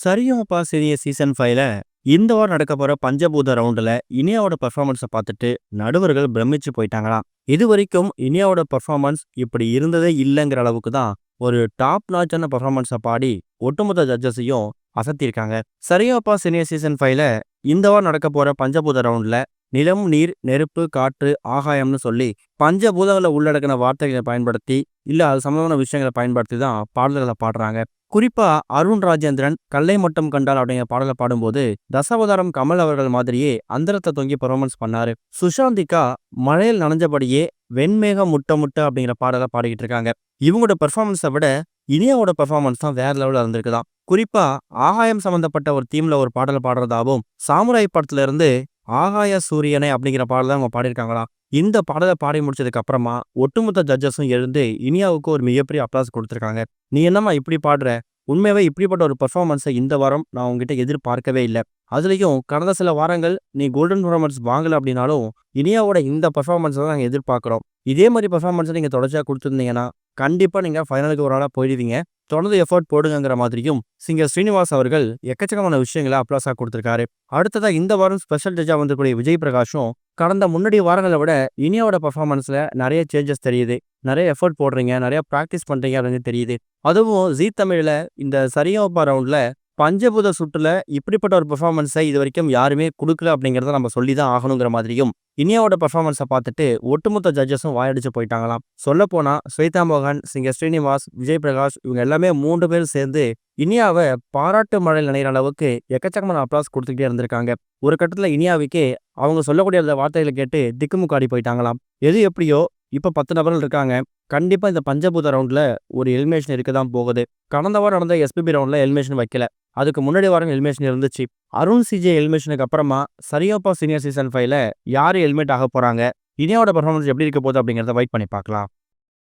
Sa Re Ga Ma Pa serious season 5ல இந்த வாரம் நடக்க போற பஞ்சபூத ரவுண்டுல இனியாவோட பெர்ஃபார்மன்ஸை பார்த்துட்டு நடுவர்கள் பிரமிச்சு போயிட்டாங்களாம். இது வரைக்கும் இனியாவோட பெர்ஃபார்மன்ஸ் இப்படி இருந்ததே இல்லைங்கிற அளவுக்கு தான் ஒரு டாப் நாச்சான பெர்ஃபார்மன்ஸை பாடி ஒட்டுமொத்த ஜட்ஜஸையும் அசத்தியிருக்காங்க. சரிகமபா சீனியர் சீசன் 5ல இந்த வாரம் நடக்க போற பஞ்சபூத ரவுண்ட்ல நிலம், நீர், நெருப்பு, காற்று, ஆகாயம்னு சொல்லி பஞ்சபூதங்களை உள்ளடக்கின வார்த்தைகளை பயன்படுத்தி இல்ல அது சம்பந்தமான விஷயங்களை பயன்படுத்தி தான் பாடல்களை பாடுறாங்க. குறிப்பா அருண் ராஜேந்திரன் கல்லை மட்டும் கண்டால் அப்படிங்கிற பாடலை பாடும்போது தசாவதாரம் கமல் அவர்கள் மாதிரியே அந்தரத்தை தொங்கி பெர்ஃபார்மன்ஸ் பண்ணாரு. சுஷாந்திகா மழையில் நனைஞ்சபடியே வெண்மேகம் முட்ட முட்ட அப்படிங்கிற பாடலை பாடிக்கிட்டு இருக்காங்க. இவங்களோட பெர்ஃபார்மன்ஸை விட இனியாவோட பெர்ஃபார்மன்ஸ் தான் வேற லெவலில் இருந்திருக்குதான். குறிப்பா ஆகாயம் சம்பந்தப்பட்ட ஒரு தீம்ல ஒரு பாடலை பாடுறதாவும் சாமுராய் படத்துல இருந்து ஆகாய சூரியனை அப்படிங்கிற பாடலை அவங்க பாடியிருக்காங்களாம். இந்த பாடலை பாடி முடிச்சதுக்கு அப்புறமா ஒட்டுமொத்த ஜட்ஜஸும் எழுந்து இனியாவுக்கு ஒரு மிகப்பெரிய அப்ளாஸ் கொடுத்துருக்காங்க. நீ என்னம்மா இப்படி பாடுற, உண்மையாவே இப்படிப்பட்ட ஒரு பெர்ஃபார்மன்ஸை இந்த வாரம் நான் உங்ககிட்ட எதிர்பார்க்கவே இல்லை. அதுலயும் கடந்த சில வாரங்கள் நீ கோல்டன் பெர்ஃபார்மன்ஸ் வாங்கல அப்படின்னாலும் இனியாவோட இந்த பெர்ஃபார்மன்ஸை தான் நாங்கள் எதிர்பார்க்குறோம். இதே மாதிரி பெர்ஃபார்மன்ஸை நீங்க தொடர்ச்சியா கொடுத்துருந்தீங்கன்னா கண்டிப்பா நீங்க ஃபைனலுக்கு ஒரு ஆளா போயிடுவீங்க, தொடர்ந்து எஃபர்ட் போடுங்கிற மாதிரியும் சிங்கர் ஸ்ரீனிவாஸ் அவர்கள் எக்கச்சக்கமான விஷயங்களை அப்ளாஸா கொடுத்திருக்காரு. அடுத்ததா இந்த வாரம் ஸ்பெஷல் ஜட்ஜா வந்திருக்கூடிய விஜய் பிரகாஷும் கடந்த முன்னாடி வாரங்களை விட இனியாவோட பெர்ஃபார்மன்ஸ்ல நிறைய சேஞ்சஸ் தெரியுது, நிறைய எஃபர்ட் போடுறீங்க, நிறைய ப்ராக்டிஸ் பண்றீங்க அப்படின்னு தெரியுது. அதுவும் ஜீ தமிழ்ல இந்த சரிகமபா ரவுண்ட்ல பஞ்சபூத சுற்றுல இப்படிப்பட்ட ஒரு பெர்ஃபார்மன்ஸை இது வரைக்கும் யாருமே கொடுக்கல அப்படிங்கிறத நம்ம சொல்லி தான் ஆகணுங்கிற மாதிரியும் இனியாவோட பெர்ஃபார்மன்ஸை பார்த்துட்டு ஒட்டுமொத்த ஜட்ஜஸும் வாயடிச்சு போயிட்டாங்களாம். சொல்ல போனா ஸ்வேதா மோகன், சிங்கர் ஸ்ரீனிவாஸ், விஜய் பிரகாஷ் இவங்க எல்லாமே 3 பேர் சேர்ந்து இனியாவை பாராட்டு மழையில் நினைகிற அளவுக்கு எக்கச்சக்கமான அப்ளாஸ் கொடுத்துக்கிட்டே இருந்திருக்காங்க. ஒரு கட்டத்தில் இனியாவுக்கே அவங்க சொல்லக்கூடிய அந்த வார்த்தைகளை கேட்டு திக்குமுக்காடி போயிட்டாங்களாம். எது எப்படியோ இப்போ 10 நபர்கள் இருக்காங்க. கண்டிப்பா இந்த பஞ்சபூத ரவுண்ட்ல ஒரு எலிமினேஷன் இருக்க தான் போகுது. கடந்த வாரம் நடந்த எஸ்பிபி ரவுண்ட்ல எலிமினேஷன் வைக்கல, அதுக்கு முன்னாடி வாரம் எலிமினேஷன் இருந்துச்சு. அருண் சிஜே எலிமினேஷனுக்கு அப்புறமா சரிகமபா சீனியர் சீசன் 5ல யாரு எலிமினேட் ஆக போறாங்க, இனியாவோட பெர்ஃபார்மன்ஸ் எப்படி இருக்க போகுது அப்படிங்கிறத வெயிட் பண்ணி பார்க்கலாம்.